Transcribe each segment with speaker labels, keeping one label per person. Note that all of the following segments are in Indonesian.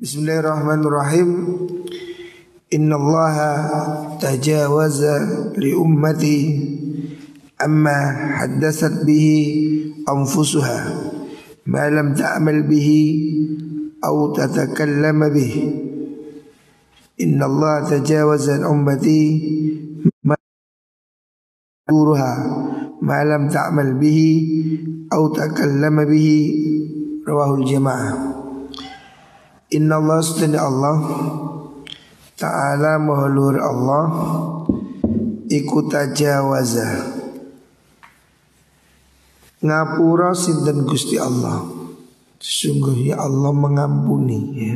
Speaker 1: Bismillahirrahmanirrahim. Innallaha tajawaza li ummati amma haddatsat bihi anfusuha ma lam ta'mal bihi aw tatakallama bihi. Innallaha tajawaza li ummati ma lam ta'mal bihi aw takallama bihi. Rawahul jamaah. Inna Allah sunni Allah Ta'ala mahlur Allah iku tajawaza ngapura sinten Gusti Allah. Sesungguhnya Allah mengampuni ya.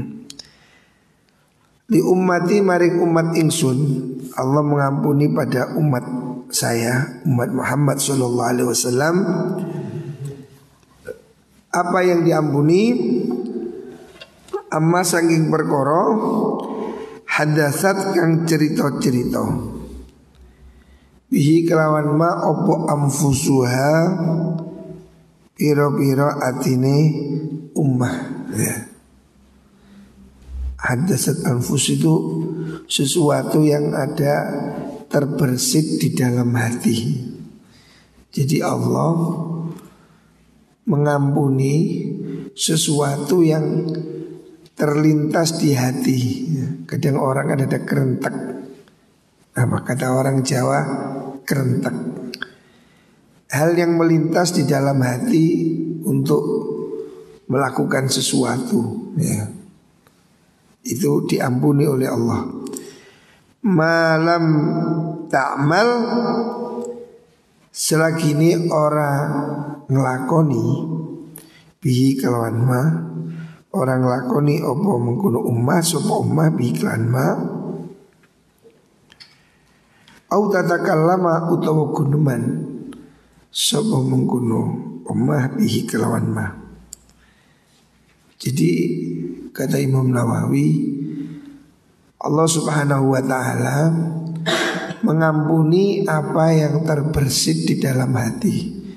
Speaker 1: Di ummati maring umat ingsun, Allah mengampuni pada umat saya, umat Muhammad sallallahu alaihi wasallam. Apa yang diampuni? Amma saking perkara hadatsat kang cerita-cerita bihi kelawan ma opo anfusuha pira-pira atine ummah ya. Hadatsat anfus itu sesuatu yang ada terbersit di dalam hati. Jadi Allah mengampuni sesuatu yang terlintas di hati. Kadang orang ada kerentek. Apa kata orang Jawa? Kerentek. Hal yang melintas di dalam hati untuk melakukan sesuatu ya. Itu diampuni oleh Allah. Malam ta'mal selagi ini orang ngelakoni bihi kelawan ma orang lakoni opo mengkuno ummah sopo ummah biklan ma au tatakallama utawa guneman sopo mengkuno ummah bihi kelawan ma. Jadi kata Imam Nawawi, Allah subhanahu wa ta'ala mengampuni apa yang terbersit di dalam hati.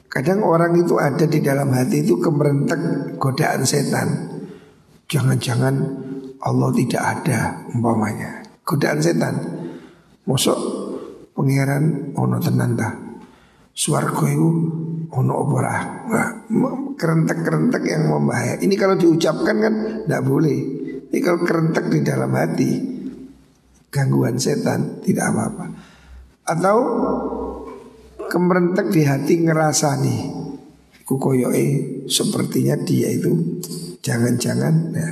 Speaker 1: Kadang orang itu ada di dalam hati itu kemerentek godaan setan. Jangan-jangan Allah tidak ada umpamanya. Godaan setan. Mosok pangeran ono tenan ta. Swarga iku ono apa ora? Kerentek-kerentek yang membahaya. Ini kalau diucapkan kan tidak boleh. Ini kalau kerentek di dalam hati, gangguan setan, tidak apa-apa. Atau kemerentek di hati ngerasani kukoyoe sepertinya dia itu jangan-jangan ya.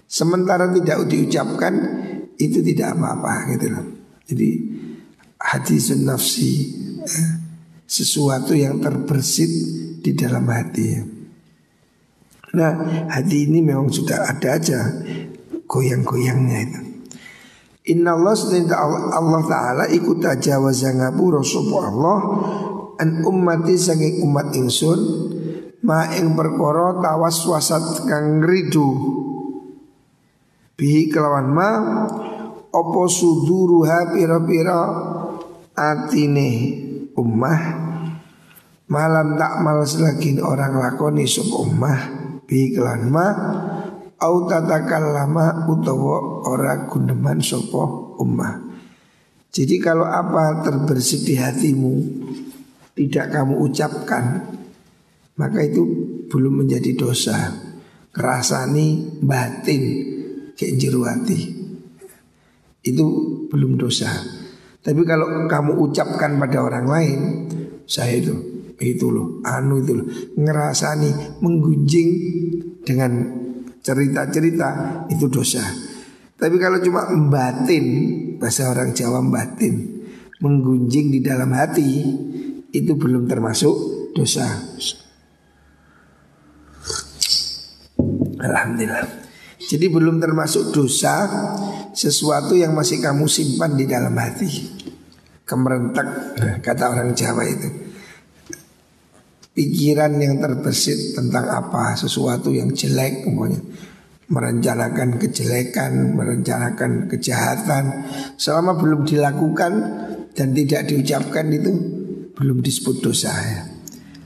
Speaker 1: Sementara tidak diucapkan itu tidak apa-apa gitu loh. Jadi hadisun nafsi ya, sesuatu yang terbersit di dalam hati ya. Nah hati ini memang sudah ada aja goyang-goyangnya itu. Inna Allah Ta'ala ikut tajawaza ngapura sapa Allah an ummati saking umat ingsun ma ing perkara tawaswasat kang ridu bihi kelawan ma opo suduruha pira-pira atine ummah malam takmal selagi orang lakoni sapa ummah bihi kelawan ma au tatakallama utawa ora guneman sapa ummah. Jadi kalau apa terbersit di hatimu tidak kamu ucapkan, maka itu belum menjadi dosa. Kerasani batin kayak jero hati, itu belum dosa. Tapi kalau kamu ucapkan pada orang lain, saya itu loh, anu itu loh, ngerasani menggunjing dengan cerita-cerita itu dosa. Tapi kalau cuma batin, bahasa orang Jawa batin, menggunjing di dalam hati, itu belum termasuk dosa. Alhamdulillah. Jadi belum termasuk dosa sesuatu yang masih kamu simpan di dalam hati. Kemerentek, kata orang Jawa itu. Pikiran yang terbersit tentang apa, sesuatu yang jelek umpamanya, merencanakan kejelekan, merencanakan kejahatan, selama belum dilakukan dan tidak diucapkan itu belum disebut dosa ya.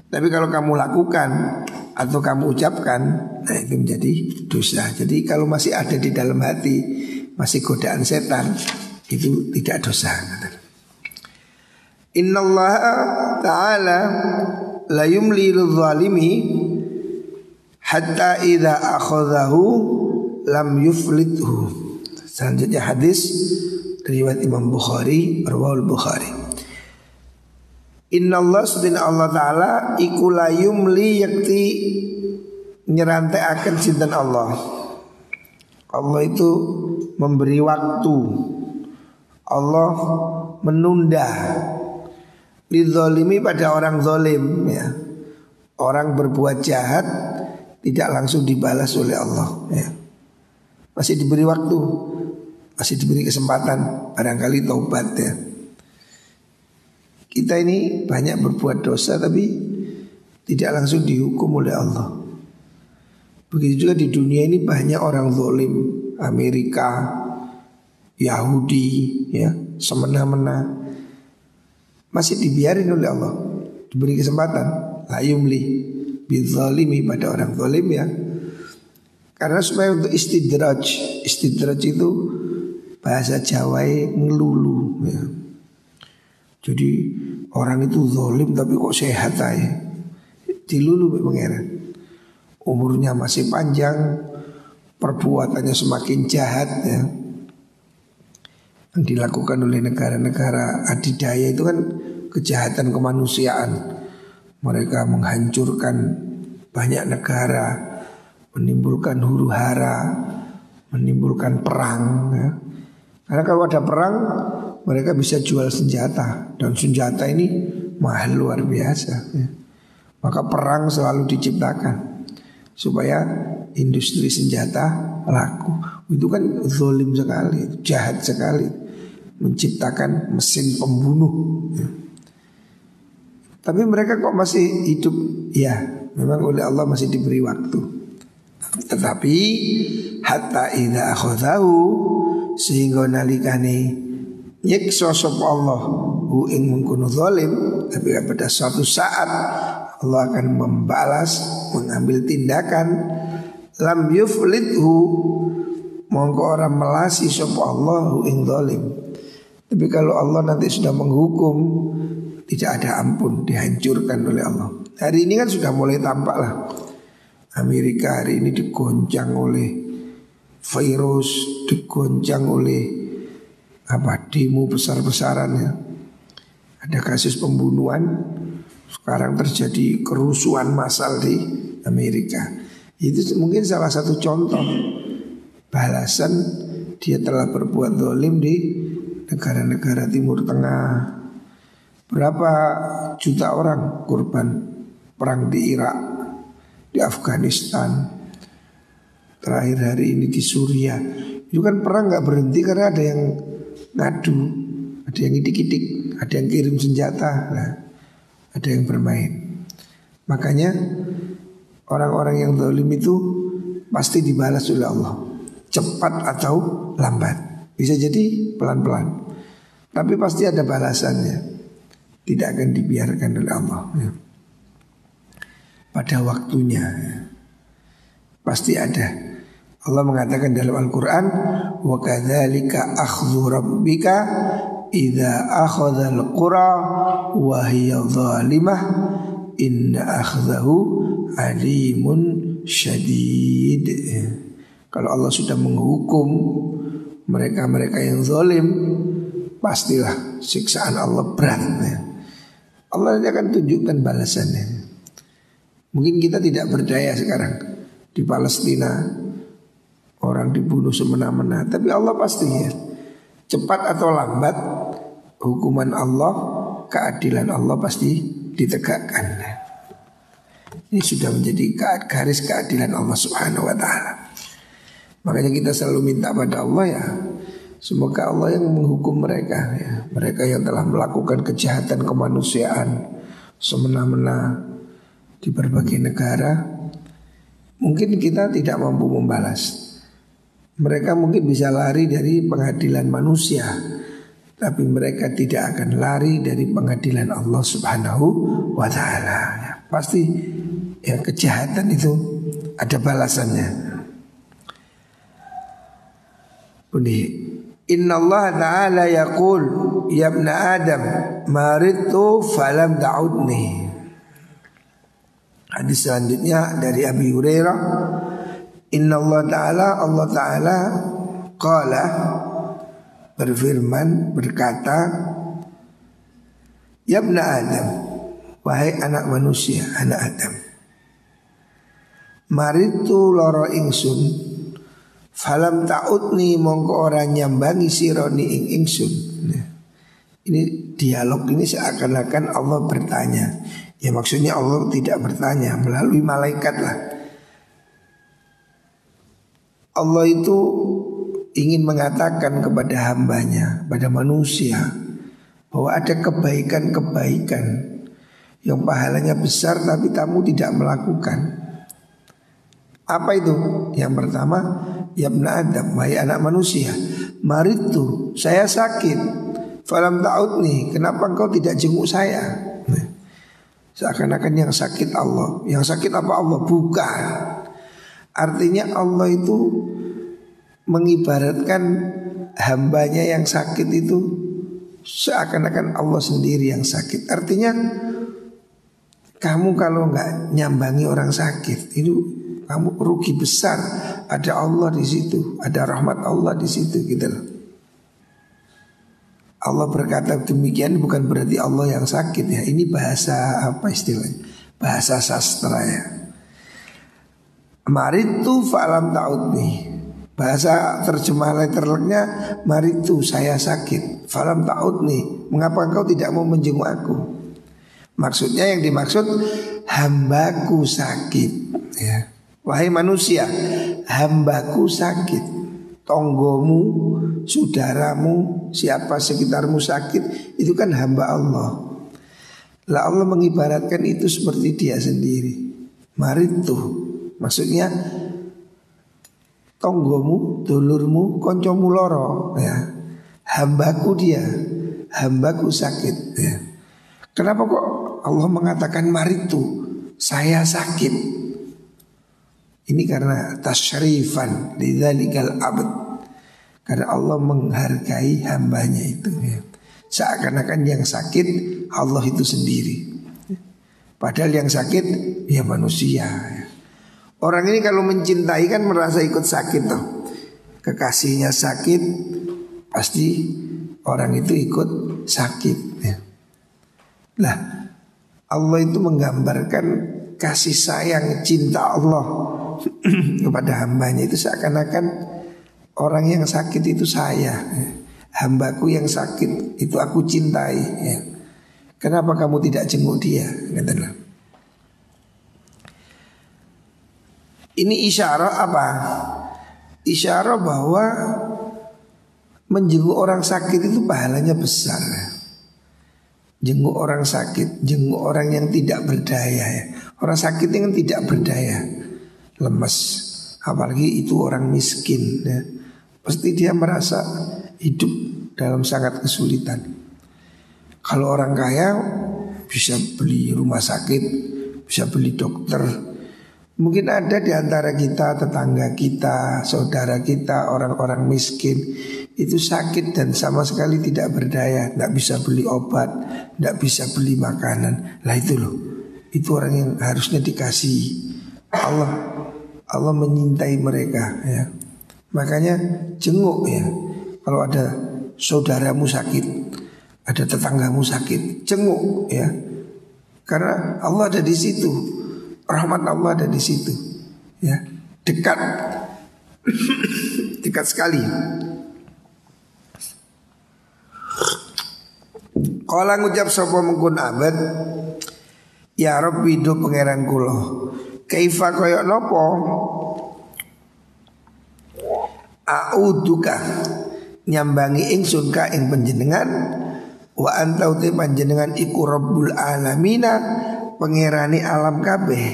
Speaker 1: Tapi kalau kamu lakukan atau kamu ucapkan, Nah itu menjadi dosa. Jadi kalau masih ada di dalam hati, masih godaan setan, itu tidak dosa. Innallaha ta'ala la yumli lidh-dhalimi hatta idza akhadhahu lam yuflithu. Selanjutnya hadis riwayat Imam Bukhari, rawahul Bukhari. Innallaha subhanahu Allah ta'ala iku la yumli yakti nyeranteaken sinten Allah. Allah itu memberi waktu. Allah menunda lidzalimi pada orang zalim ya. Orang berbuat jahat tidak langsung dibalas oleh Allah ya. Masih diberi waktu, masih diberi kesempatan, barangkali taubat ya. Kita ini banyak berbuat dosa tapi tidak langsung dihukum oleh Allah. Begitu juga di dunia ini banyak orang zalim, Amerika, Yahudi ya, semena-mena masih dibiarin oleh Allah, diberi kesempatan. La yumli bidzalimi pada orang zalim ya. Karena supaya untuk istidraj. Istidraj itu bahasa Jawa ngelulu ya. Jadi orang itu zalim tapi kok sehat aja, dilulu pengeran. Umurnya masih panjang, perbuatannya semakin jahat ya. Yang dilakukan oleh negara-negara adidaya itu kan kejahatan kemanusiaan. Mereka menghancurkan banyak negara, menimbulkan huru hara, menimbulkan perang ya. Karena kalau ada perang mereka bisa jual senjata, dan senjata ini mahal luar biasa ya. Maka perang selalu diciptakan supaya industri senjata laku. Itu kan zalim sekali, jahat sekali, menciptakan mesin pembunuh ya. Tapi mereka kok masih hidup? Ya, memang oleh Allah masih diberi waktu. Tetapi hatta idza akhadhahu, sehingga nalikane nyiksa sapa Allah hu ing mengkono zalim, tapi pada suatu saat Allah akan membalas, mengambil tindakan. Lam yuflithu, mongko orang melasi sapa Allah hu ing zalim. Tapi kalau Allah nanti sudah menghukum, tidak ada ampun, dihancurkan oleh Allah. Hari ini kan sudah mulai tampak lah. Amerika hari ini digoncang oleh virus, digoncang oleh demo besar-besaran ya. Ada kasus pembunuhan. Sekarang terjadi kerusuhan massal di Amerika. Itu mungkin salah satu contoh balasan dia telah berbuat zalim di negara-negara Timur Tengah. Berapa juta orang korban perang di Irak, di Afghanistan, terakhir hari ini di Suriah. Itu kan perang gak berhenti karena ada yang ngadu, ada yang idik-idik, ada yang kirim senjata, nah, ada yang bermain. Makanya orang-orang yang zalim itu pasti dibalas oleh Allah, cepat atau lambat. Bisa jadi pelan-pelan, tapi pasti ada balasannya. Tidak akan dibiarkan oleh Allah ya. Pada waktunya ya. Pasti ada. Allah mengatakan dalam Al-Quran, wa kadzalika akhdhu rabbika idza akhadhal qura wa hiya zalimah inna akhdahu alimun syadid. Kalau Allah sudah menghukum mereka-mereka yang zalim, pastilah siksaan Allah berat ya. Allah akan tunjukkan balasannya. Mungkin kita tidak berdaya sekarang. Di Palestina orang dibunuh semena-mena, tapi Allah pasti ya, cepat atau lambat hukuman Allah, keadilan Allah pasti ditegakkan. Ini sudah menjadi garis keadilan Allah Subhanahu wa ta'ala. Makanya kita selalu minta pada Allah ya, semoga Allah yang menghukum mereka ya. Mereka yang telah melakukan kejahatan kemanusiaan semena-mena di berbagai negara. Mungkin kita tidak mampu membalas. Mereka mungkin bisa lari dari pengadilan manusia, tapi mereka tidak akan lari dari pengadilan Allah Subhanahu wa ta'ala ya. Pasti ya kejahatan itu ada balasannya. Bunyi, Inna Allah Ta'ala yaqul ya ibn Adam maridtu falam ta'udni. Hadis selanjutnya dari Abi Hurairah, Inna Allah Ta'ala qala, berfirman, berkata, ya ibn Adam, wahai anak manusia, anak Adam, maritu loro ingsun, falam ta'udni mongko ora nyambangi sironi ing ingsun. Nah, ini dialog ini seakan-akan Allah bertanya. Ya maksudnya Allah tidak bertanya, melalui malaikat lah. Allah itu ingin mengatakan kepada hambanya, pada manusia, bahwa ada kebaikan-kebaikan yang pahalanya besar tapi kamu tidak melakukan. Apa itu? Yang pertama, ya ibn Adam, wahai anak manusia, maritu, saya sakit, falam ta'udni, kenapa engkau tidak jenguk saya? Nah, seakan-akan yang sakit Allah. Yang sakit apa Allah? Bukan. Artinya Allah itu mengibaratkan hambanya yang sakit itu seakan-akan Allah sendiri yang sakit. Artinya kamu kalau nggak nyambangi orang sakit itu kamu rugi besar. Ada Allah di situ, ada rahmat Allah di situ gitu loh. Allah berkata demikian bukan berarti Allah yang sakit ya. Ini bahasa apa istilahnya? Bahasa sastra ya. Maritu fa'lam ta'udni. Bahasa terjemah letternya maritu, saya sakit, falam ta'udni, mengapa engkau tidak mau menjenguk aku? Maksudnya yang dimaksud hambaku sakit ya. Wahai manusia, hambaku sakit, tonggomu, saudaramu, siapa sekitarmu sakit, itu kan hamba Allah. Lah Allah mengibaratkan itu seperti dia sendiri. Maritu, maksudnya tonggomu, dulurmu, koncomu loro ya. Hambaku dia, hambaku sakit ya. Kenapa kok Allah mengatakan maritu, saya sakit? Ini karena tasyrifan lidzalikal abd. Karena Allah menghargai hambanya itu ya. Seakan-akan yang sakit Allah itu sendiri. Padahal yang sakit ya manusia ya. Orang ini kalau mencintai kan merasa ikut sakit tuh. Kekasihnya sakit, pasti orang itu ikut sakit ya. Lah Allah itu menggambarkan kasih sayang cinta Allah kepada hambanya itu seakan-akan orang yang sakit itu saya ya. Hambaku yang sakit itu aku cintai ya. Kenapa kamu tidak jenguk dia? Katalah. Ini isyarat apa? Isyarat bahwa menjenguk orang sakit itu pahalanya besar. Jenguk orang sakit, jenguk orang yang tidak berdaya ya. Orang sakit itu kan tidak berdaya, lemes, apalagi itu orang miskin ya. Pasti dia merasa hidup dalam sangat kesulitan. Kalau orang kaya bisa beli rumah sakit, bisa beli dokter. Mungkin ada di antara kita, tetangga kita, saudara kita, orang-orang miskin itu sakit dan sama sekali tidak berdaya, tidak bisa beli obat, tidak bisa beli makanan. Lah itu loh, itu orang yang harusnya dikasih Allah. Allah menyintai mereka ya. Makanya jenguk ya. Kalau ada saudaramu sakit, ada tetanggamu sakit, jenguk ya. Karena Allah ada di situ. Rahmat Allah ada di situ, ya, dekat, dekat sekali. Kala ngucap sapa mengkun abad, ya Rabbi do pangeran kula, kaifa kaya napa? A'uduka nyambangi ingsun ka ing panjenengan, wa anta uti panjenengan iku Rabbul alamina, pengerani alam kabeh.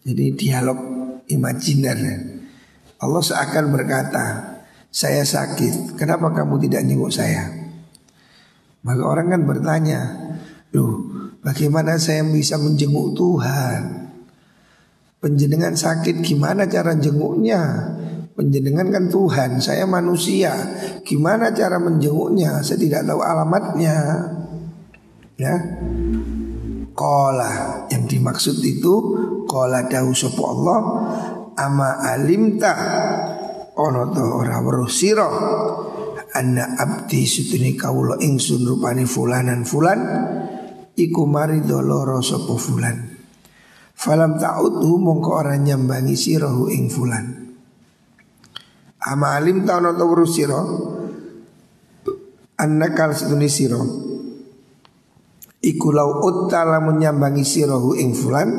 Speaker 1: Jadi dialog imajiner. Allah seakan berkata, saya sakit, kenapa kamu tidak jenguk saya? Maka orang kan bertanya, loh bagaimana saya bisa menjenguk Tuhan? Penjenengan sakit gimana cara jenguknya? Penjenengan kan Tuhan, saya manusia. Gimana cara menjenguknya? Saya tidak tahu alamatnya. Ya. Qala, yang dimaksud itu qala dawu sapa Allah, ama alimta ono to ora weruh sira anna abdi sutune kawula ingsun rupane fulanan fulan iku marido loro sapa fulan. Falam ta'udhu mongko ora nyambangi sirahu ing fulan. Ama alim ta ono to weruh sira anna kal sutune sira iku lau utta lamun nyambangi sirahu ing fulan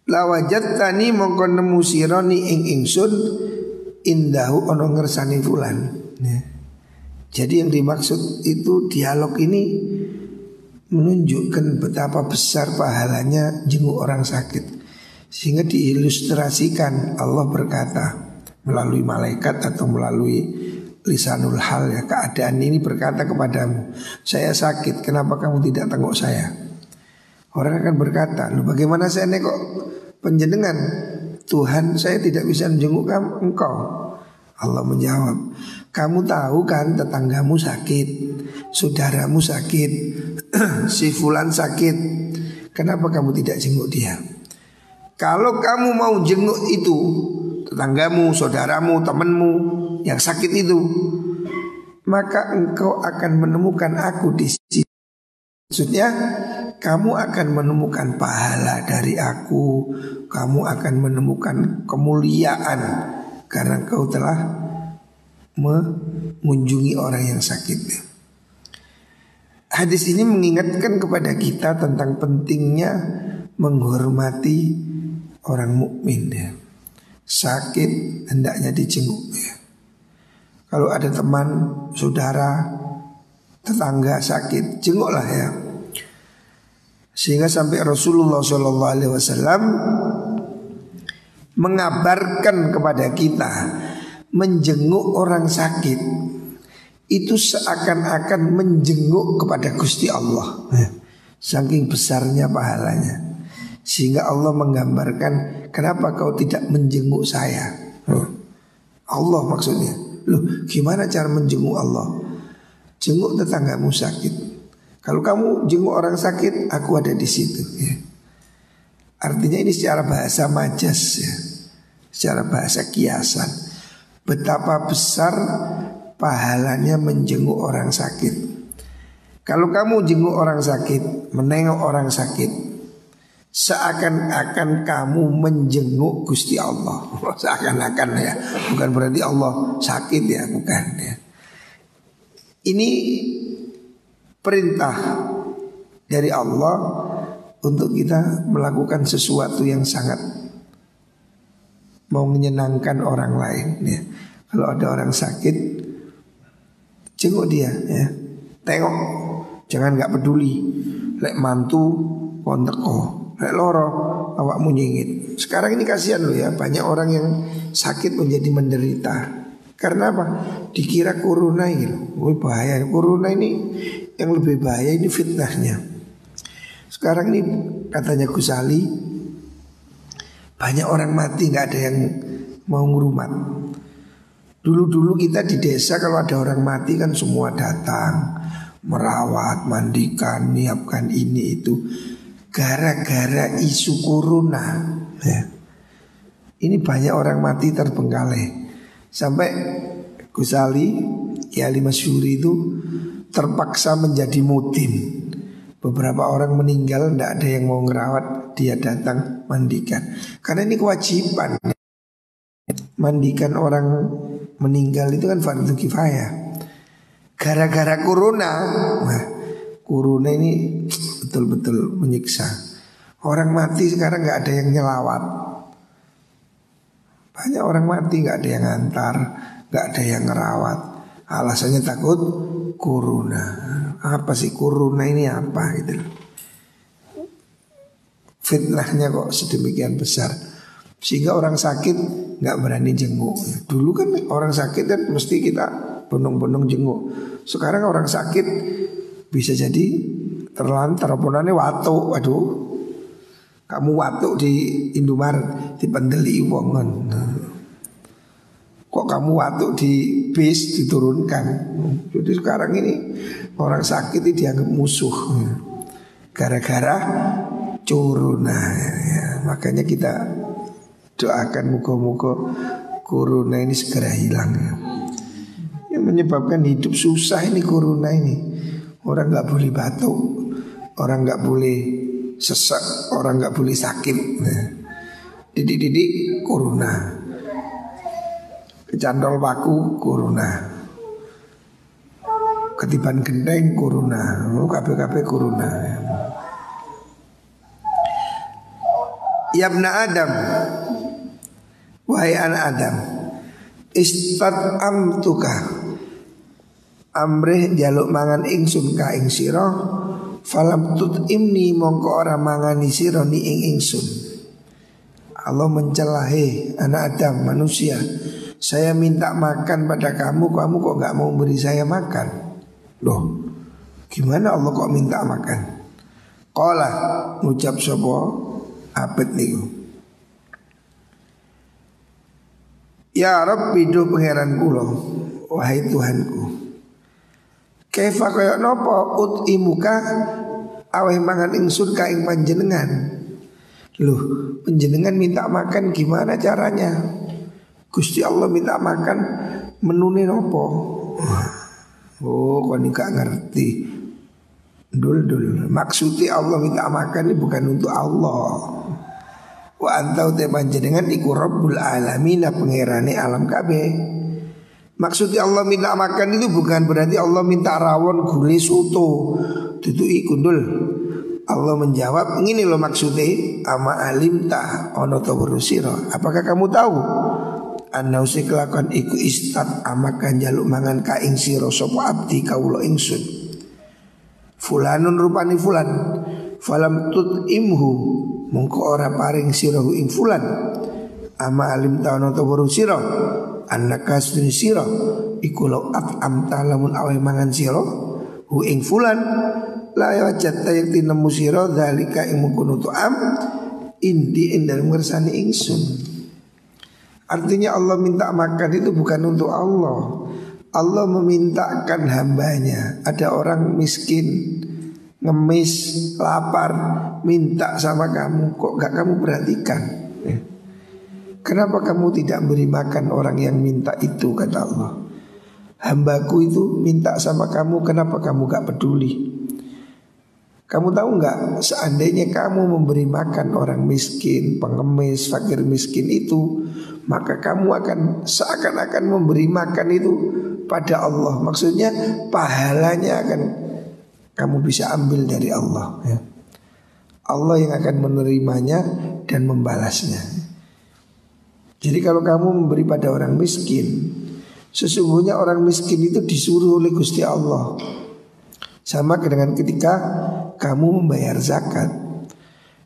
Speaker 1: lawajattani mongko nemu sirani ing ingsun indahu ono ngersani fulan ya. Jadi yang dimaksud itu dialog ini menunjukkan betapa besar pahalanya jenguk orang sakit. Sehingga diilustrasikan Allah berkata melalui malaikat atau melalui lisanul hal ya, keadaan ini berkata kepadamu, saya sakit, kenapa kamu tidak tengok saya? Orang akan berkata, lu bagaimana saya kok penjenengan Tuhan, saya tidak bisa menjenguk kamu, engkau. Allah menjawab, kamu tahu kan tetanggamu sakit, saudaramu sakit, si fulan sakit, kenapa kamu tidak jenguk dia? Kalau kamu mau jenguk itu tetanggamu, saudaramu, temanmu yang sakit itu, maka engkau akan menemukan aku di sini. Maksudnya kamu akan menemukan pahala dari aku, kamu akan menemukan kemuliaan karena engkau telah mengunjungi orang yang sakit. Hadis ini mengingatkan kepada kita tentang pentingnya menghormati orang mukmin ya. Sakit hendaknya dijenguk ya. Kalau ada teman, saudara, tetangga sakit, jenguklah ya. Sehingga sampai Rasulullah SAW mengabarkan kepada kita, menjenguk orang sakit itu seakan-akan menjenguk kepada Gusti Allah. Saking besarnya pahalanya. Sehingga Allah menggambarkan, kenapa kau tidak menjenguk saya? Allah maksudnya. Loh, gimana cara menjenguk Allah? Jenguk tetanggamu sakit. Kalau kamu jenguk orang sakit, aku ada di situ ya. Artinya ini secara bahasa majas ya, secara bahasa kiasan. Betapa besar pahalanya menjenguk orang sakit. Kalau kamu jenguk orang sakit, menengok orang sakit, seakan-akan kamu menjenguk Gusti Allah. Seakan-akan ya, bukan berarti Allah sakit ya, bukan ya. Ini perintah dari Allah untuk kita melakukan sesuatu yang sangat mau menyenangkan orang lain ya. Kalau ada orang sakit, jenguk dia ya. Tengok, jangan gak peduli. Lek mantu kon teko, lek loro awakmu nyingit. Sekarang ini kasihan loh ya, banyak orang yang sakit menjadi menderita. Karena apa? Dikira corona ini loh. Bahaya. Corona ini yang lebih bahaya ini fitnahnya. Sekarang ini katanya Gus Ali, banyak orang mati gak ada yang mau ngurumat. Dulu-dulu kita di desa kalau ada orang mati kan semua datang, merawat, mandikan, nyiapkan ini itu. Gara-gara isu corona ya. Ini banyak orang mati terbengkalai. Sampai Gus Ali, Kiai Masyhuri itu terpaksa menjadi mutim. Beberapa orang meninggal, tidak ada yang mau ngerawat, dia datang mandikan. Karena ini kewajiban. Mandikan orang meninggal itu kan fardu kifayah. Gara-gara corona, nah, corona ini betul-betul menyiksa. Orang mati sekarang nggak ada yang nyelawat. Banyak orang mati nggak ada yang ngantar, nggak ada yang ngerawat. Alasannya takut corona. Apa sih corona ini apa gitu? Fitnahnya kok sedemikian besar sehingga orang sakit nggak berani jenguk. Dulu kan orang sakit kan mesti kita bondong-bondong jenguk. Sekarang orang sakit bisa jadi terlantar, ponane watu, aduh Kamu watuk di Indomaret dipendeli wongon. Kok kamu watuk di bis diturunkan. Jadi sekarang ini orang sakit ini dianggap musuh gara-gara corona ya. Makanya kita doakan muka-muka corona ini segera hilang ya. Yang menyebabkan hidup susah ini corona ini. Orang gak boleh batuk, orang gak boleh sesak, orang gak boleh sakit nah. Didik-didik corona, kecandol baku corona, ketiban gendeng corona, kabeh-kabeh corona. Ya ibna Adam, wahai anak Adam, istat'amtuka, amrih jaluk mangan ingsun ka ing sira, falam tut'imni mongko ora mangani sira ni ing ingsun. Allah mencelahi anak Adam manusia, saya minta makan pada kamu, kamu kok gak mau beri saya makan. Loh, gimana Allah kok minta makan? Qala ngucap sapa abet niku, ya Rabbi duh pangeran kula, wahai Tuhanku, kaifa kaya napa utimuka aweh mangan ingsun ka ing panjenengan. Loh, panjenengan minta makan gimana caranya? Gusti Allah minta makan menune nopo? Oh, kau ini gak ngerti. Dul. Maksudnya Allah minta makan ini bukan untuk Allah. Wa antau te panjenengan iku Rabbul Alamin, pangerane alam kabeh. Maksudnya Allah minta makan itu bukan berarti Allah minta rawon gulai soto. Tutui kundul. Allah menjawab, ngini loh maksudnya, ama alimta ono tawarusiro. Apakah kamu tahu? Anau si kelakuan iku istat amakan jaluk mangan ka ing sira sapa abdi kawula ingsun. Fulanun rupani fulan, falam tut imhu mongko ora paring sira ing fulan. Ama alimta ono tawarusiro. Annaka sedune sira iku law at'amta lamun awe mangan sira hu ing fulan la yajatta yakti nemu sira zalika ing mungkunu tu'am indi ing dalem ngersani ingsun. Artinya Allah minta makan itu bukan untuk Allah. Allah memintakan hambanya. Ada orang miskin, ngemis, lapar, minta sama kamu, kok gak kamu perhatikan? Kenapa kamu tidak beri makan orang yang minta itu, kata Allah. Hambaku itu minta sama kamu, kenapa kamu gak peduli? Kamu tahu gak, seandainya kamu memberi makan orang miskin, pengemis, fakir miskin itu, maka kamu akan seakan-akan memberi makan itu pada Allah. Maksudnya pahalanya akan kamu bisa ambil dari Allah ya. Allah yang akan menerimanya dan membalasnya. Jadi kalau kamu memberi pada orang miskin, sesungguhnya orang miskin itu disuruh oleh Gusti Allah. Sama dengan ketika kamu membayar zakat.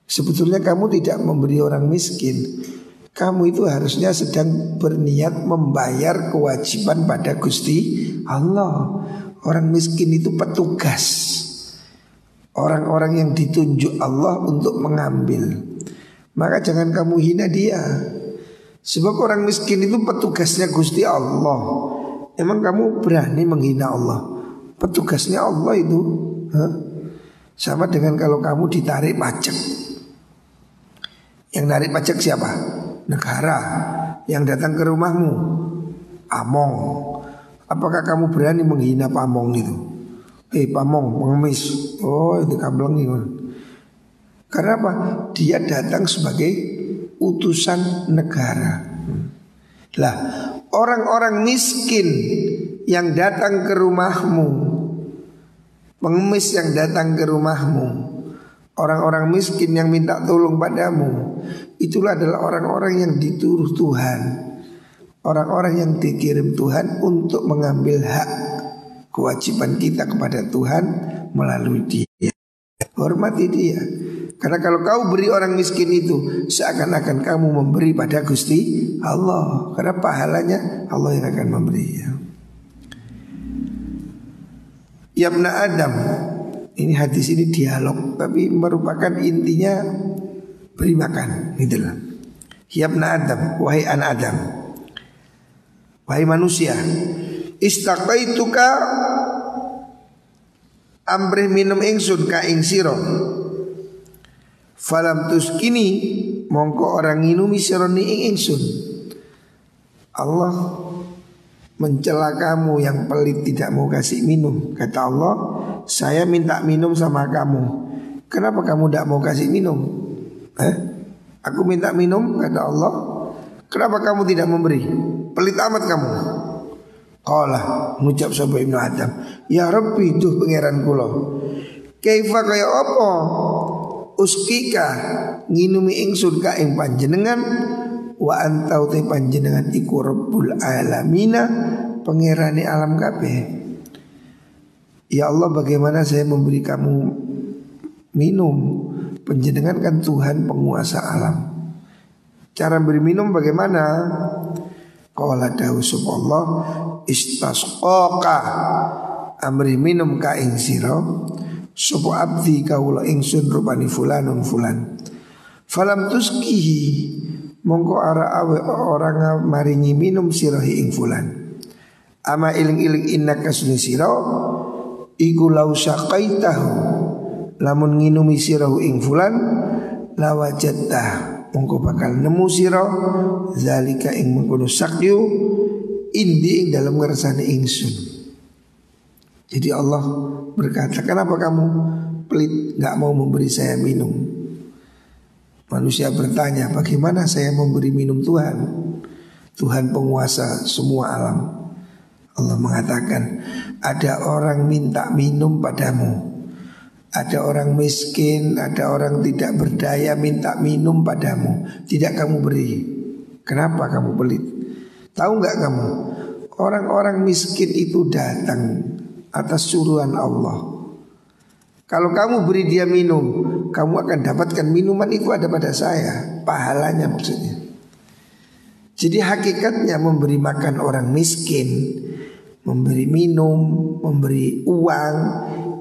Speaker 1: Sebetulnya kamu tidak memberi orang miskin, kamu itu harusnya sedang berniat membayar kewajiban pada Gusti Allah. Orang miskin itu petugas, orang-orang yang ditunjuk Allah untuk mengambil. Maka jangan kamu hina dia. Sebab orang miskin itu petugasnya Gusti Allah. Emang kamu berani menghina Allah? Petugasnya Allah itu sama dengan kalau kamu ditarik pajak. Yang narik pajak siapa? Negara. Yang datang ke rumahmu Pamong. Apakah kamu berani menghina Pamong itu? Pamong, pengemis. Oh itu kambleng itu. Karena apa? Dia datang sebagai utusan negara. Lah, orang-orang miskin yang datang ke rumahmu, pengemis yang datang ke rumahmu, orang-orang miskin yang minta tolong padamu, itulah adalah orang-orang yang dituruh Tuhan, orang-orang yang dikirim Tuhan untuk mengambil hak kewajiban kita kepada Tuhan melalui dia. Hormati dia. Karena kalau kau beri orang miskin itu, seakan-akan kamu memberi pada Gusti Allah. Karena pahalanya Allah yang akan memberi ya. Ya ibna Adam. Ini hadis ini dialog, tapi merupakan intinya beri makan gitu lah. Yabna Adam, wahai anak Adam, wahai manusia, istaqaituka amrih minum ingsun ka ing sira, falam tuskini mongko orang nginumi sira ni ing ingsun. Allah mencela kamu yang pelit tidak mau kasih minum. Kata Allah, saya minta minum sama kamu, kenapa kamu tidak mau kasih minum? Aku minta minum, kata Allah, kenapa kamu tidak memberi? Pelit amat kamu. Qala, ngucap sapa Ibnu Adam, ya Rabbi, duh pangeran kula, kaifa kaya apa uskika nginumi ingsun ka ing panjenengan, wa anta uti panjenengan iku Rabbul alamina, pangerane alam kabeh. Ya Allah, bagaimana saya memberi kamu minum? Panjenengan kan Tuhan penguasa alam. Cara beri minum bagaimana? Qala dawu Allah, istasqaqa amri minum ka ing sira sapa abdi kawula ingsun rupani fulanun fulan. Falam tuskihi mongko ara awe orang maringi minum sirahi ing fulan. Ama iling-iling innaka sunni sira iku lau saqaitahu, lamun nginumi sirahu ing fulan lawajattah mongko bakal nemu sira zalika ing mengkono sakyu indi ing dalam ngersane ingsun. Jadi Allah berkata, kenapa kamu pelit gak mau memberi saya minum? Manusia bertanya, bagaimana saya memberi minum Tuhan? Tuhan penguasa semua alam. Allah mengatakan, ada orang minta minum padamu, ada orang miskin, ada orang tidak berdaya minta minum padamu, tidak kamu beri. Kenapa kamu pelit? Tahu gak kamu, orang-orang miskin itu datang atas suruhan Allah. Kalau kamu beri dia minum, kamu akan dapatkan minuman itu ada pada saya, pahalanya maksudnya. Jadi hakikatnya memberi makan orang miskin, memberi minum, memberi uang,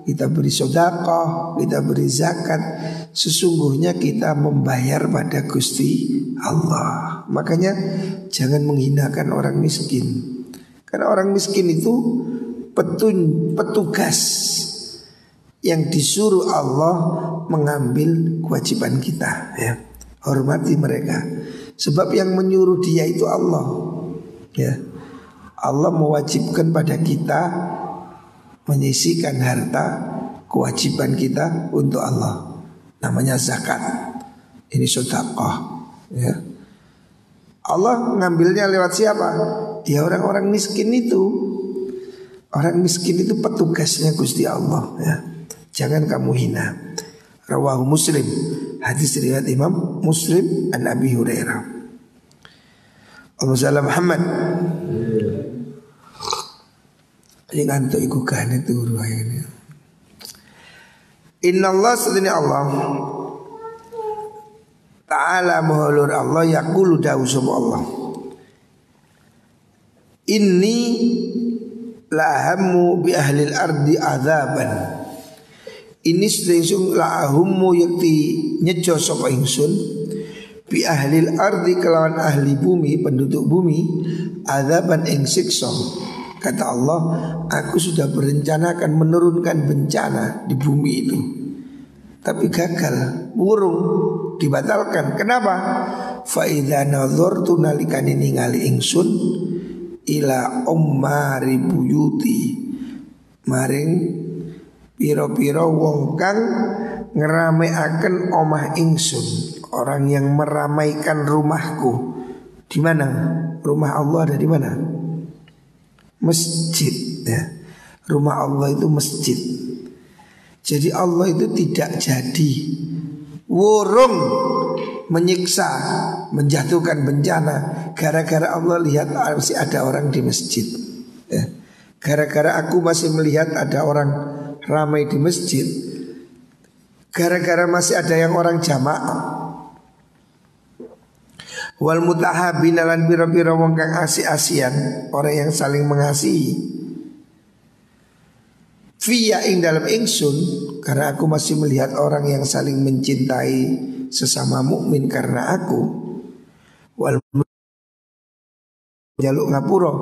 Speaker 1: kita beri sedekah, kita beri zakat, sesungguhnya kita membayar pada Gusti Allah. Makanya jangan menghinakan orang miskin. Karena orang miskin itu petugas yang disuruh Allah mengambil kewajiban kita, ya. Hormati mereka. Sebab yang menyuruh dia itu Allah, ya. Allah mewajibkan pada kita menyisihkan harta kewajiban kita untuk Allah. Namanya zakat. Ini sedekah, ya. Allah ngambilnya lewat siapa? Ya orang-orang miskin itu. Orang miskin itu petugasnya Gusti Allah, ya. Jangan kamu hina. Rawahu Muslim, hadis riwayat Imam Muslim an Abi Hurairah. Allahumma Muhammad. Ini ngantuk iku gane turu ini. Inna Allah sedene Allah Ta'ala muhalur Allah yaqulu dawu sapa Allah. Inni lahammu bi ahli al-ardi azaban. Ini sedengsun lahammu yakti nyejo sapa ingsun bi ahli al-ardi kelawan ahli bumi, penduduk bumi, azaban ing siksa. Kata Allah, aku sudah berencana akan menurunkan bencana di bumi itu, tapi gagal, burung, dibatalkan. Kenapa? Fa idza nadhartu nalikane ningali ingsun ila ummari buyuti, maring piro-piro wong kang ngerameaken omah ingsun, orang yang meramaikan rumahku. Di mana? Rumah Allah ada di mana? Masjid, ya. Rumah Allah itu masjid. Jadi Allah itu tidak jadi wurung menyiksa, menjatuhkan bencana gara-gara Allah lihat masih ada orang di masjid, ya. Gara-gara aku masih melihat ada orang ramai di masjid, gara-gara masih ada yang orang jamaah. Wal mutahabina lan bira-bira wong kang asih-asian, orang yang saling mengasihi. Fiya ing dalam ingsun, karena aku masih melihat orang yang saling mencintai, sesama mukmin karena aku. Wal jaluk ngapura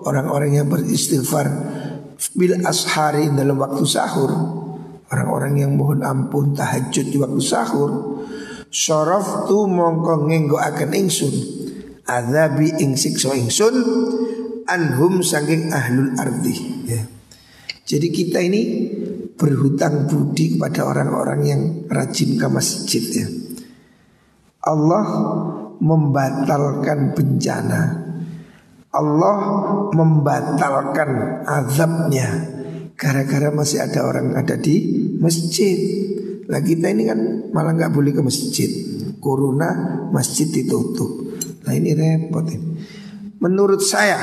Speaker 1: orang-orang yang beristighfar bil ashari dalam waktu sahur, orang-orang yang mohon ampun tahajud di waktu sahur. Syaraftu mongko ngenggo akan ingsun azabi ing siksa ingsun anhum saking ahlul ardi ya. Jadi kita ini berhutang budi kepada orang-orang yang rajin ke masjid ya. Allah membatalkan bencana, Allah membatalkan azabnya gara-gara masih ada orang ada di masjid. Lah kita ini kan malah nggak boleh ke masjid, corona masjid ditutup. Nah ini repot ini. Menurut saya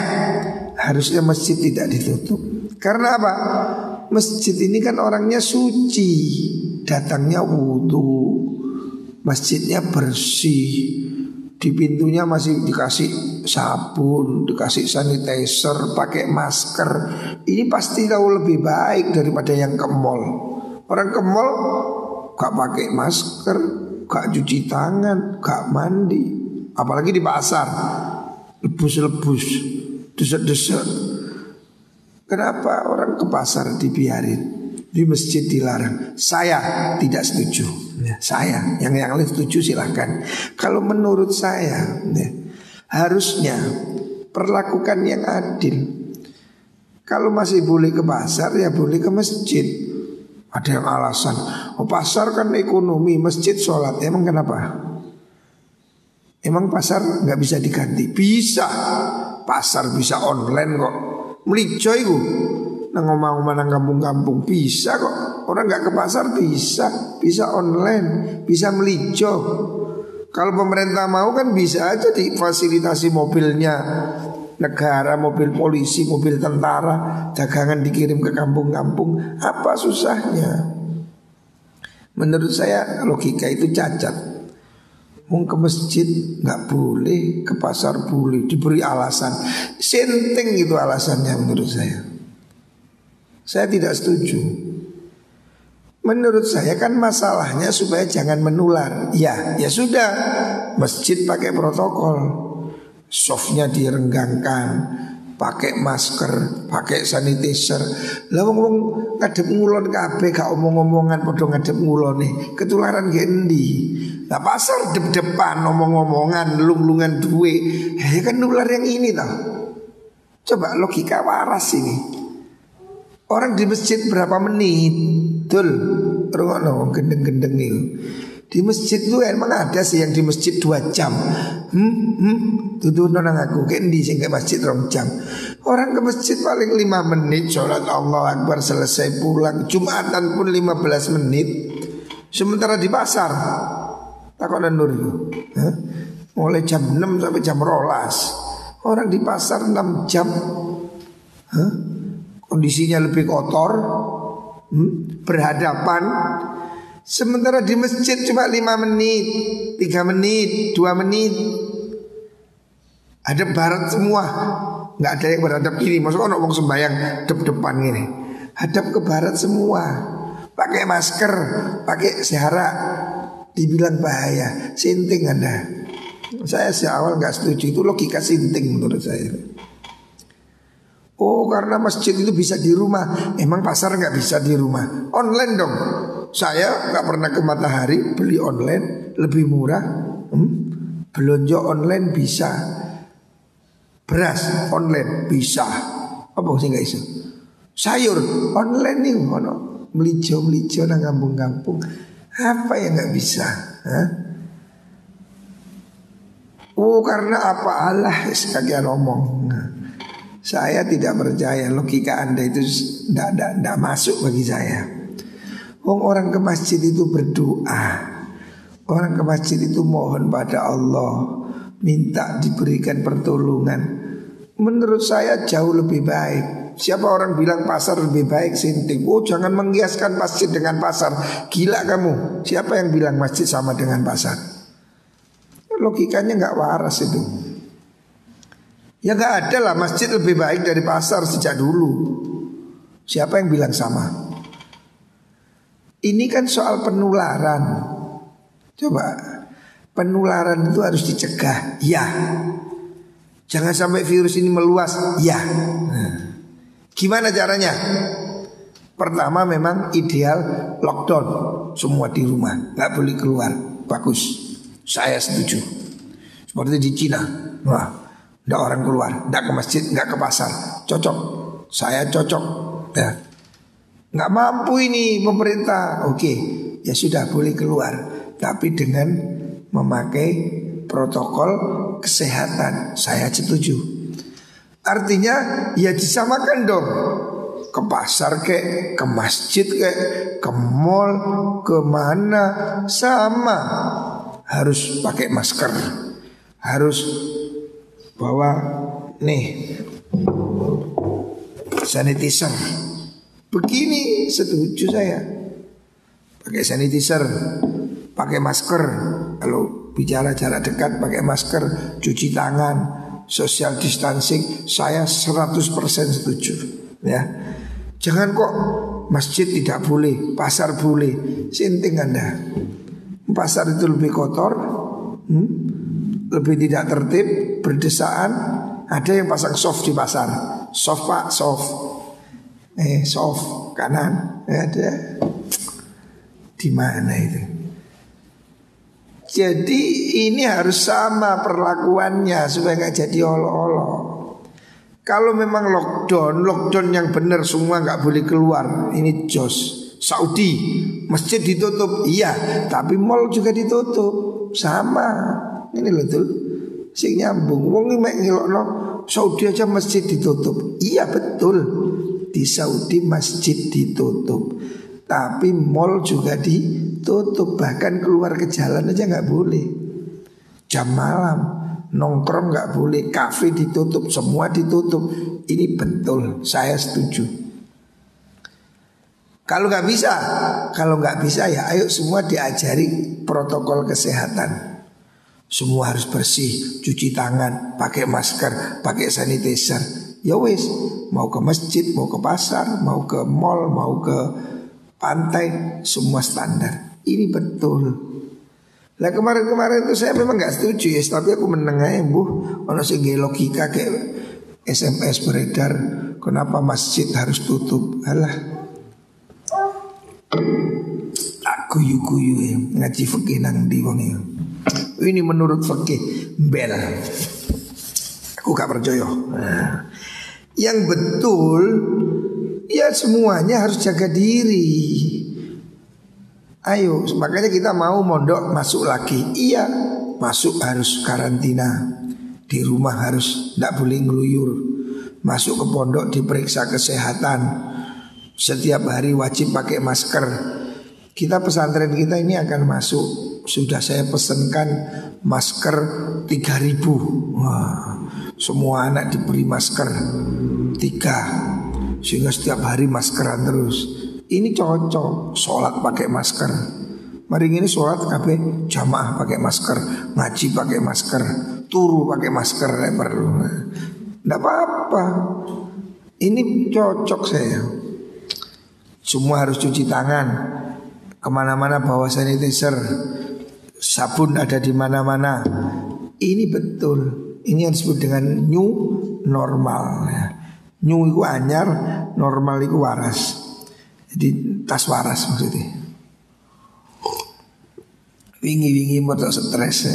Speaker 1: harusnya masjid tidak ditutup. Karena apa? Masjid ini kan orangnya suci, datangnya wudhu, masjidnya bersih, di pintunya masih dikasih sabun, dikasih sanitizer, pakai masker. Ini pasti jauh lebih baik daripada yang ke mall. Orang ke mall gak pakai masker, gak cuci tangan, gak mandi. Apalagi di pasar, lebus-lebus, desek-desek. Kenapa orang ke pasar dibiarin, di masjid dilarang? Saya tidak setuju ya, saya, yang lain setuju silahkan. Kalau menurut saya ya, harusnya perlakukan yang adil. Kalau masih boleh ke pasar ya boleh ke masjid. Ada yang alasan, oh pasar kan ekonomi, masjid sholat. Emang kenapa? Emang pasar nggak bisa diganti? Bisa, pasar bisa online kok. Melijo itu nang omah-omah nang kampung-kampung bisa kok. Orang nggak ke pasar bisa online, bisa melijo. Kalau pemerintah mau kan bisa aja difasilitasi mobilnya negara, mobil polisi, mobil tentara, dagangan dikirim ke kampung-kampung. Apa susahnya? Menurut saya logika itu cacat. Mau ke masjid nggak boleh, ke pasar boleh, diberi alasan. Senting itu alasannya menurut saya. Saya tidak setuju. Menurut saya kan masalahnya supaya jangan menular. Ya sudah, masjid pakai protokol, softnya direnggangkan, pakai masker, pakai sanitizer. Lah wong ngadep ngulon kabeh gak omong-omongan padha ngadep ngulone. Ketularan gendi. Lah pasar dep-depan omong-omongan, lung-lungan duwe. Ya kan nular yang ini tau. Coba logika waras ini. Orang di masjid berapa menit? Dul, rungokno gendeng-gendeng itu. Di masjid itu emang ada sih yang di masjid 2 jam. Tutur nang aku kendi sing ke masjid 2 jam. Orang ke masjid paling 5 menit sholat Allah Akbar selesai pulang. Jumatan pun 15 menit. Sementara di pasar takonan nur itu mulai jam 6 sampai jam 12. Orang di pasar 6 jam kondisinya lebih kotor, berhadapan. Sementara di masjid cuma 5 menit, 3 menit, 2 menit. Hadap barat semua, nggak ada yang berhadap kiri. Maksudnya orang ngomong sembahyang depan gini, hadap ke barat semua. Pakai masker, pakai sehara, dibilang bahaya. Sinting Anda. Saya awal nggak setuju, itu logika sinting menurut saya. Oh karena masjid itu bisa di rumah, emang pasar nggak bisa di rumah? Online dong. Saya nggak pernah ke Matahari, beli online lebih murah. Belanja online bisa, beras online bisa. Apa sih nggak bisa? Sayur online nih, mana melijo nang kampung-kampung. Apa yang nggak bisa? Oh karena apa? Allah sekalian ngomong. Saya tidak percaya logika Anda itu tidak masuk bagi saya. Orang ke masjid itu berdoa, orang ke masjid itu mohon pada Allah, minta diberikan pertolongan. Menurut saya jauh lebih baik. Siapa orang bilang pasar lebih baik? Sinting. Oh jangan menghiaskan masjid dengan pasar. Gila kamu. Siapa yang bilang masjid sama dengan pasar? Logikanya nggak waras itu. Ya gak ada lah, masjid lebih baik dari pasar sejak dulu. Siapa yang bilang sama? Ini kan soal penularan. Coba, penularan itu harus dicegah. Ya. Jangan sampai virus ini meluas. Ya. Gimana caranya? Pertama memang ideal lockdown, semua di rumah, gak boleh keluar. Bagus, saya setuju. Seperti di Cina, wah, gak orang keluar, gak ke masjid, gak ke pasar. Cocok, saya cocok ya. Gak mampu ini pemerintah. Oke, ya sudah boleh keluar, tapi dengan memakai protokol kesehatan. Saya setuju. Artinya ya disamakan dong. Ke pasar kek, ke masjid kek, ke mall, ke mana sama. Harus pakai masker, harus bawa nih sanitizer. Begini setuju saya. Pakai sanitizer, pakai masker. Kalau bicara jarak dekat pakai masker, cuci tangan, social distancing. Saya 100% setuju ya. Jangan kok masjid tidak boleh, pasar boleh. Sinting Anda. Pasar itu lebih kotor, lebih tidak tertib, berdesaan. Ada yang pasang soft di pasar. Soft pak, soft. Soft kanan. Ada. Di mana itu? Jadi ini harus sama perlakuannya supaya gak jadi olok-olok. Kalau memang lockdown yang benar semua nggak boleh keluar. Ini jos. Saudi masjid ditutup, iya, tapi mall juga ditutup, sama. Ini loh tuh, sing nyambung. Wong iki mek ngelokno Saudi aja masjid ditutup. Iya betul, di Saudi masjid ditutup, tapi mall juga ditutup. Bahkan keluar ke jalan aja nggak boleh. Jam malam nongkrong nggak boleh, kafe ditutup, semua ditutup. Ini betul, saya setuju. Kalau nggak bisa ya ayo semua diajari protokol kesehatan. Semua harus bersih, cuci tangan, pakai masker, pakai sanitizer. Ya wis, mau ke masjid, mau ke pasar, mau ke mall, mau ke pantai, semua standar. Ini betul. Nah kemarin-kemarin itu saya memang nggak setuju ya, tapi aku meneng aja ono sing logika kayak SMS beredar, kenapa masjid harus tutup? Alah, aku guyu ya ngaji fikih nang ndi wong ya. Ini menurut fikih bel. Aku gak percaya. Nah, yang betul ya semuanya harus jaga diri. Ayo, makanya kita mau mondok masuk lagi. Iya, masuk harus karantina. Di rumah harus tidak boleh ngeluyur. Masuk ke pondok diperiksa kesehatan. Setiap hari wajib pakai masker. Kita pesantren kita ini akan masuk. Sudah saya pesankan masker 3.000. Wah, semua anak diberi masker 3. Sehingga setiap hari maskeran terus. Ini cocok, sholat pakai masker. Mari ini sholat kabeh jamaah pakai masker, ngaji pakai masker, turu pakai masker, perlu. Nggak apa-apa. Ini cocok saya. Semua harus cuci tangan, kemana-mana bawa sanitizer, sabun ada di mana-mana. Ini betul. Ini yang disebut dengan new normal. New itu anyar, normal itu waras. Jadi tas waras maksudnya. Wingi-wingi mau stres.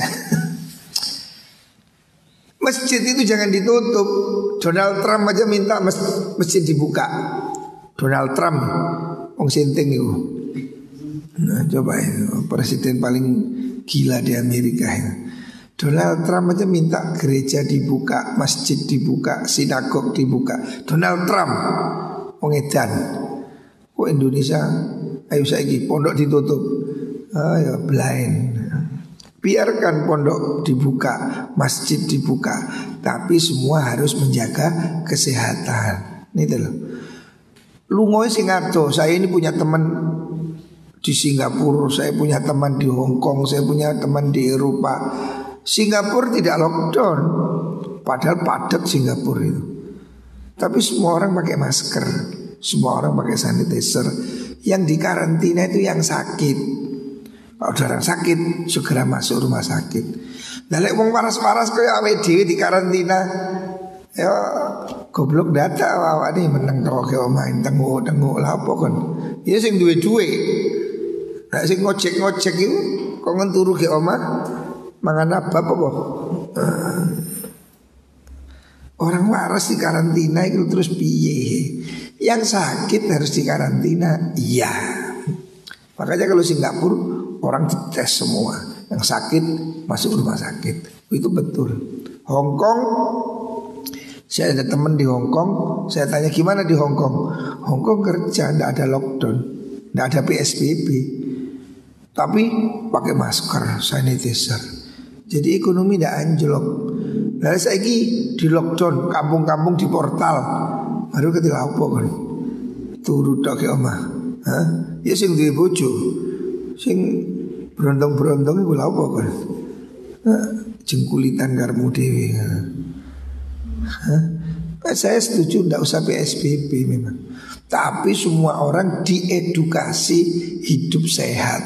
Speaker 1: Masjid itu jangan ditutup. Donald Trump aja minta masjid dibuka. Donald Trump, wong sinting itu. Nah coba itu presiden paling gila di Amerika itu. Donald Trump aja minta gereja dibuka, masjid dibuka, sinagog dibuka. Donald Trump, wong edan. Kok Indonesia, ayo saiki pondok ditutup. Ya blind. Biarkan pondok dibuka, masjid dibuka, tapi semua harus menjaga kesehatan. Ini loh. Lungoy sing ado, saya ini punya teman di Singapura, saya punya teman di Hong Kong, saya punya teman di Eropa. Singapura tidak lockdown, padahal padat Singapura itu. Tapi semua orang pakai masker, semua orang pakai sanitizer. Yang di karantina itu yang sakit. Kalau ada orang sakit segera masuk rumah sakit. Lah lek wong waras-waras kaya awake dhewe di karantina, ya goblok data awake meneng kok omahe tenguk-tenguk lah apa kon. Ya sing duwe duwe. Nek sing ngojek-ngojek iku kok ngenturu ke omah mangan apa. Orang waras di karantina itu terus piye? Yang sakit harus di karantina. Iya. Makanya kalau Singapura orang dites semua. Yang sakit masuk rumah sakit. Itu betul. Hong Kong, saya ada teman di Hong Kong. Saya tanya gimana di Hong Kong. Hong Kong kerja, tidak ada lockdown, tidak ada PSBB, tapi pakai masker, sanitizer. Jadi ekonomi tidak anjlok. Lalu saya di lockdown, kampung-kampung di portal. Baru ketika apa kan? Turu tok ke omah. Hah? Ya sing duwe bojo. Sing berontong-berontong iku lha apa kan? Jengkulitan karmu dhewe. Saya setuju ndak usah PSBB memang. Tapi semua orang diedukasi hidup sehat.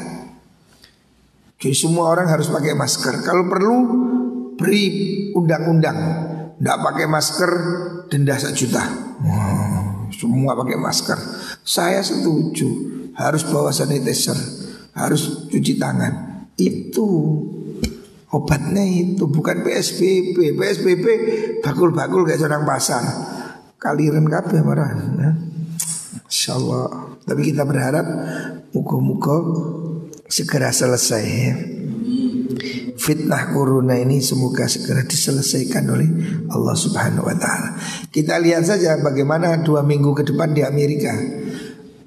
Speaker 1: Jadi semua orang harus pakai masker. Kalau perlu beri undang-undang, ndak pakai masker denda 1 juta. Semua pakai masker. Saya setuju. Harus bawa sanitizer, harus cuci tangan. Itu obatnya itu, bukan PSBB. PSBB bakul-bakul kayak seorang pasar. Kaliren kabeh marah. Insyaallah. Tapi kita berharap muga-muga segera selesai ya. Fitnah corona ini semoga segera diselesaikan oleh Allah Subhanahu wa taala. Kita lihat saja bagaimana 2 minggu ke depan di Amerika.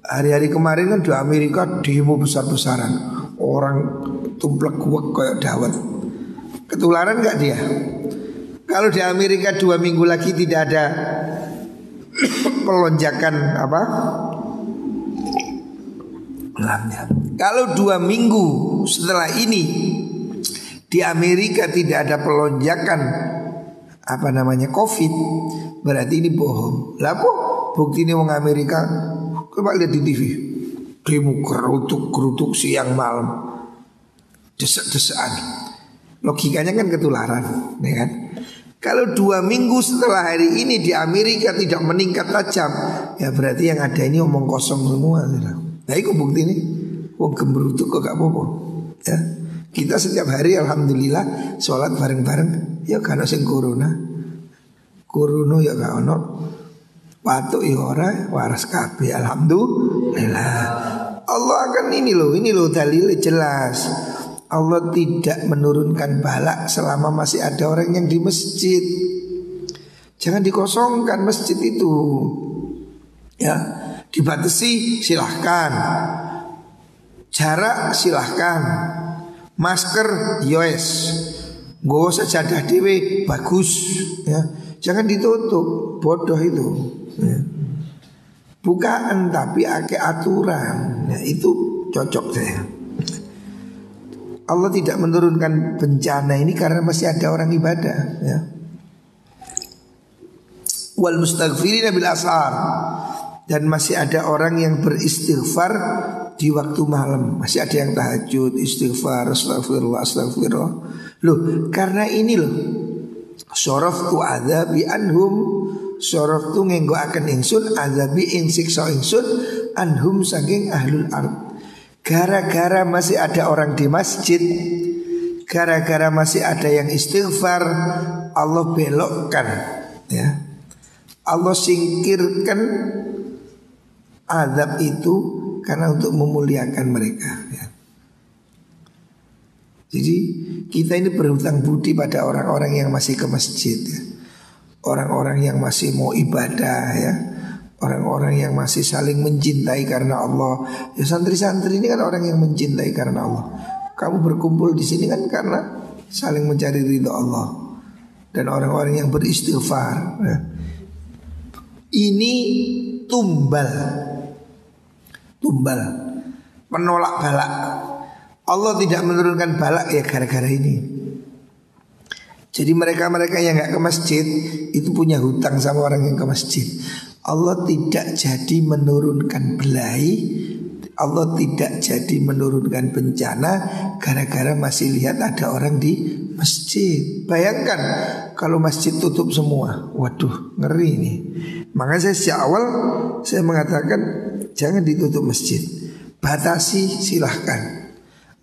Speaker 1: Hari-hari kemarin kan di Amerika demo besar-besaran. Orang tumplek kuek kayak dawet. Ketularan enggak dia? Kalau di Amerika 2 minggu lagi tidak ada pelonjakan apa? Kalau 2 minggu setelah ini di Amerika tidak ada pelonjakan apa namanya COVID, berarti ini bohong. Lah apa? Bukti ini orang Amerika, coba lihat di TV, demo kerutuk siang malam, desek-desekan. Logikanya kan ketularan, ya kan? Kalau 2 minggu setelah hari ini di Amerika tidak meningkat tajam, ya berarti yang ada ini omong kosong semua. Nah itu bukti ini, wong gemerutuk kok gak apa-apa, ya. Kita setiap hari alhamdulillah sholat bareng-bareng. Ya karena sing corona ya gak ono. Watuk ya ora waras kabeh alhamdulillah. Allah akan ini loh dalil jelas. Allah tidak menurunkan balak selama masih ada orang yang di masjid. Jangan dikosongkan masjid itu. Ya, dibatasi silahkan. Jarak silahkan. Masker yos, nggo sajadah dhewe bagus ya. Jangan ditutup, bodoh itu ya. Bukaan tapi ake aturan ya, itu cocok saya. Allah tidak menurunkan bencana ini karena masih ada orang ibadah ya. Wal mustaghfirina bil ashar, dan masih ada orang yang beristighfar di waktu malam. Masih ada yang tahajud, istighfar, astagfirullah. Loh, karena ini loh, syaraftu adzabi anhum, syaraftu ngenggo akan ingsun adzabi ing siksa ingsun anhum saking ahlul ard. Gara-gara masih ada orang di masjid, gara-gara masih ada yang istighfar, Allah belokkan ya. Allah singkirkan azab itu karena untuk memuliakan mereka ya. Jadi kita ini berhutang budi pada orang-orang yang masih ke masjid ya. Orang-orang yang masih mau ibadah ya. Orang-orang yang masih saling mencintai karena Allah. Ya santri-santri ini kan orang yang mencintai karena Allah. Kamu berkumpul di sini kan karena saling mencari ridho Allah. Dan orang-orang yang beristighfar ya. Ini tumbal penolak balak. Allah tidak menurunkan balak ya gara-gara ini. Jadi mereka-mereka yang gak ke masjid itu punya hutang sama orang yang ke masjid. Allah tidak jadi menurunkan belai Allah tidak jadi menurunkan bencana gara-gara masih lihat ada orang di masjid. Bayangkan kalau masjid tutup semua, waduh ngeri nih. Makanya saya sejak awal saya mengatakan jangan ditutup masjid. Batasi silahkan,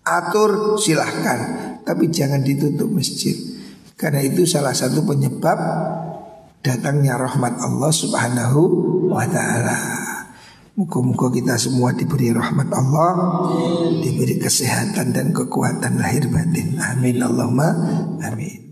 Speaker 1: atur silahkan, tapi jangan ditutup masjid. Karena itu salah satu penyebab datangnya rahmat Allah subhanahu wa ta'ala. Muka-muka kita semua diberi rahmat Allah, diberi kesehatan dan kekuatan lahir batin. Amin Allahumma amin.